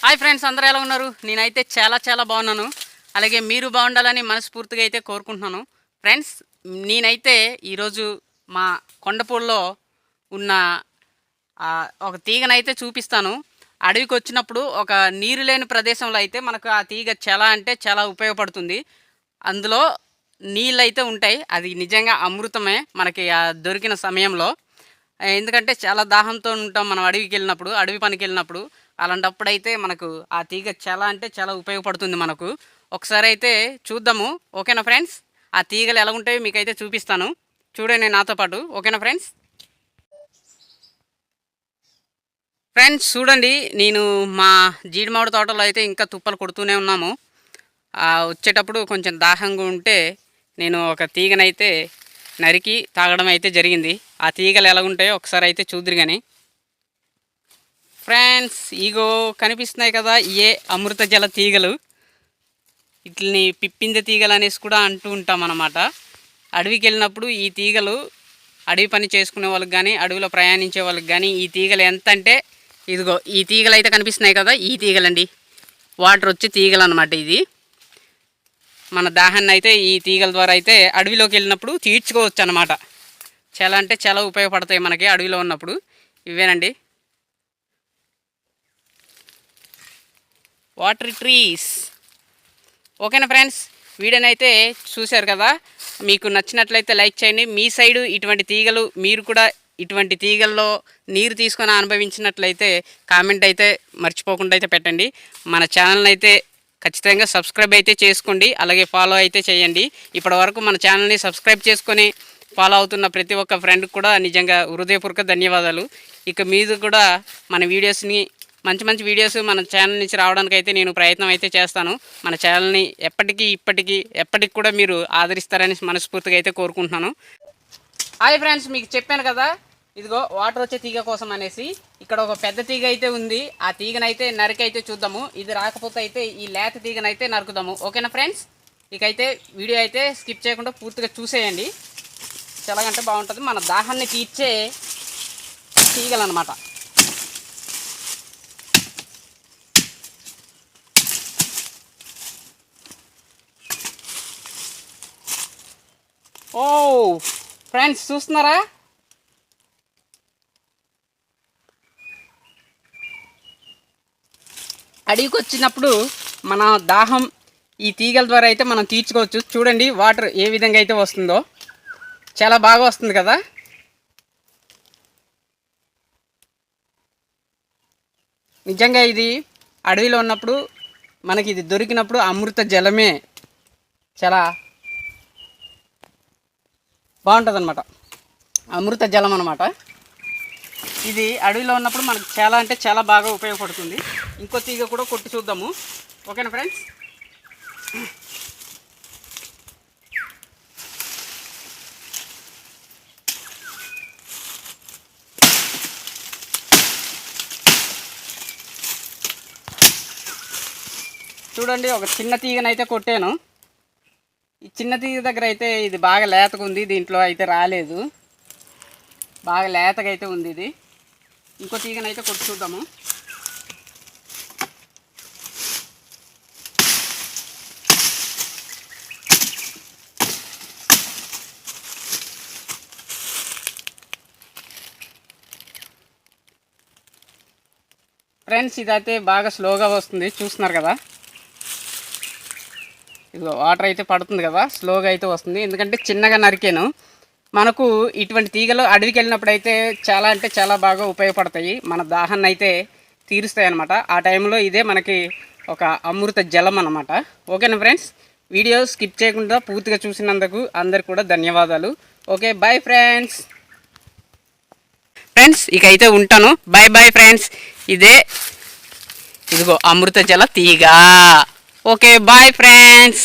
Hi friends, అందరూ ఎలా ఉన్నారు? నేనైతే చాలా బాగున్నాను. అలాగే మీరు బాగుండాలని మనస్ఫూర్తిగా అయితే కోరుకుంటున్నాను. ఫ్రెండ్స్, నేనైతే ఈరోజు మా కొండపూడిలో ఉన్న ఒక తీగనైతే చూపిస్తాను. అడవికి వచ్చినప్పుడు ఒక నీరు లేని ప్రదేశంలో అయితే మనకు ఆ తీగ చాలా అంటే చాలా ఉపయోగపడుతుంది. అందులో నీళ్ళైతే ఉంటాయి. అది నిజంగా అమృతమే మనకి దొరికిన సమయంలో. ఎందుకంటే చాలా దాహంతో ఉంటాం మనం అడవి పనికి వెళ్ళినప్పుడు. అలాంటప్పుడైతే మనకు ఆ తీగ చాలా అంటే చాలా ఉపయోగపడుతుంది మనకు. ఒకసారి అయితే చూద్దాము. ఓకేనా ఫ్రెండ్స్? ఆ తీగలు ఎలా ఉంటాయో మీకైతే చూపిస్తాను. చూడండి నాతో పాటు. ఓకేనా ఫ్రెండ్స్? ఫ్రెండ్స్ చూడండి, నేను మా జీడి మామిడి తోటలో అయితే ఇంకా తుప్పలు కొడుతూనే ఉన్నాము. వచ్చేటప్పుడు కొంచెం దాహంగా ఉంటే నేను ఒక తీగనైతే నరికి తాగడం అయితే జరిగింది. ఆ తీగలు ఎలా ఉంటాయో ఒకసారి అయితే చూద్దరు కానీ. ఫ్రెండ్స్, ఇగో కనిపిస్తున్నాయి కదా, ఇయే అమృత జల తీగలు. వీటిని పిప్పింద తీగలు అనేసి కూడా అంటూ ఉంటాం అన్నమాట. అడవికి వెళ్ళినప్పుడు ఈ తీగలు అడవి పని చేసుకునే వాళ్ళకి కానీ అడవిలో ప్రయాణించే వాళ్ళకి కానీ ఈ తీగలు ఎంత అంటే, ఇదిగో ఈ తీగలు అయితే కనిపిస్తున్నాయి కదా, ఈ తీగలండి. వాటర్ వచ్చే తీగలు అనమాట. ఇది మన దాహాన్ని అయితే ఈ తీగల ద్వారా అయితే అడవిలోకి వెళ్ళినప్పుడు తీర్చుకోవచ్చు అన్నమాట. చాలా అంటే చాలా ఉపయోగపడతాయి మనకి అడవిలో ఉన్నప్పుడు. ఇవేనండి వాటర్ ట్రీస్. ఓకేనా ఫ్రెండ్స్, వీడియోని అయితే చూశారు కదా. మీకు నచ్చినట్లయితే లైక్ చేయండి. మీ సైడు ఇటువంటి తీగలు మీరు కూడా ఇటువంటి తీగల్లో నీరు తీసుకొని అనుభవించినట్లయితే కామెంట్ అయితే మర్చిపోకుండా అయితే పెట్టండి. మన ఛానల్ని అయితే ఖచ్చితంగా సబ్స్క్రైబ్ అయితే చేసుకోండి. అలాగే ఫాలో అయితే చేయండి. ఇప్పటి వరకు మన ఛానల్ని సబ్స్క్రైబ్ చేసుకొని ఫాలో అవుతున్న ప్రతి ఒక్క ఫ్రెండ్కి కూడా నిజంగా హృదయపూర్వక ధన్యవాదాలు. ఇక మీద కూడా మన వీడియోస్ని మంచి వీడియోస్ మన ఛానల్ నుంచి రావడానికి అయితే నేను ప్రయత్నం అయితే చేస్తాను. మన ఛానల్ని ఎప్పటికి కూడా మీరు ఆదరిస్తారని మనస్ఫూర్తిగా అయితే కోరుకుంటున్నాను. హాయ్ ఫ్రెండ్స్, మీకు చెప్పాను కదా, ఇదిగో వాటర్ వచ్చే తీగ కోసం అనేసి ఇక్కడ ఒక పెద్ద తీగ అయితే ఉంది. ఆ తీగనైతే నరికైతే చూద్దాము. ఇది రాకపోతే అయితే ఈ లేత తీగనైతే నరుకుదాము. ఓకేనా ఫ్రెండ్స్? ఇకైతే వీడియో అయితే స్కిప్ చేయకుండా పూర్తిగా చూసేయండి. ఎలాగంటే బాగుంటుంది. మన దాహాన్ని తీర్చే తీగలు అన్నమాట. ఓ ఫ్రెండ్స్, చూస్తున్నారా? అడవికి వచ్చినప్పుడు మన దాహం ఈ తీగల ద్వారా అయితే మనం తీర్చుకోవచ్చు. చూడండి వాటర్ ఏ విధంగా అయితే వస్తుందో, చాలా బాగా వస్తుంది కదా. నిజంగా ఇది అడవిలో ఉన్నప్పుడు మనకి ఇది దొరికినప్పుడు అమృత జలమే. చాలా బాగుంటుంది అనమాట. అమృత జలం అనమాట. ఇది అడవిలో ఉన్నప్పుడు మనకు చాలా అంటే చాలా బాగా ఉపయోగపడుతుంది. ఇంకో తీగ కూడా కొట్టి చూద్దాము. ఓకేనా ఫ్రెండ్స్? చూడండి, ఒక చిన్న తీగనైతే కొట్టాను. ఈ చిన్న తీగ దగ్గర అయితే ఇది బాగా లేతగా ఉంది. దీంట్లో అయితే రాలేదు. బాగా లేతగా అయితే ఉంది ఇది. ఇంకో తీగనైతే కొట్టి చూద్దాము. ఫ్రెండ్స్, ఇదైతే బాగా స్లోగా వస్తుంది. చూస్తున్నారు కదా, ఇదిగో వాటర్ అయితే పడుతుంది కదా, స్లోగా అయితే వస్తుంది. ఎందుకంటే చిన్నగా నరికాను. మనకు ఇటువంటి తీగలు అడవికి వెళ్ళినప్పుడు అయితే చాలా అంటే చాలా బాగా ఉపయోగపడతాయి. మన దాహాన్ని అయితే తీరుస్తాయి అన్నమాట. ఆ టైంలో ఇదే మనకి ఒక అమృత జలం అన్నమాట. ఓకేనా ఫ్రెండ్స్? వీడియో స్కిప్ చేయకుండా పూర్తిగా చూసినందుకు అందరికి కూడా ధన్యవాదాలు. Okay, bye friends. ఫ్రెండ్స్, ఇక అయితే ఉంటాను. Bye friends. ఇదిగో అమృత జల తీగ. Okay, bye friends.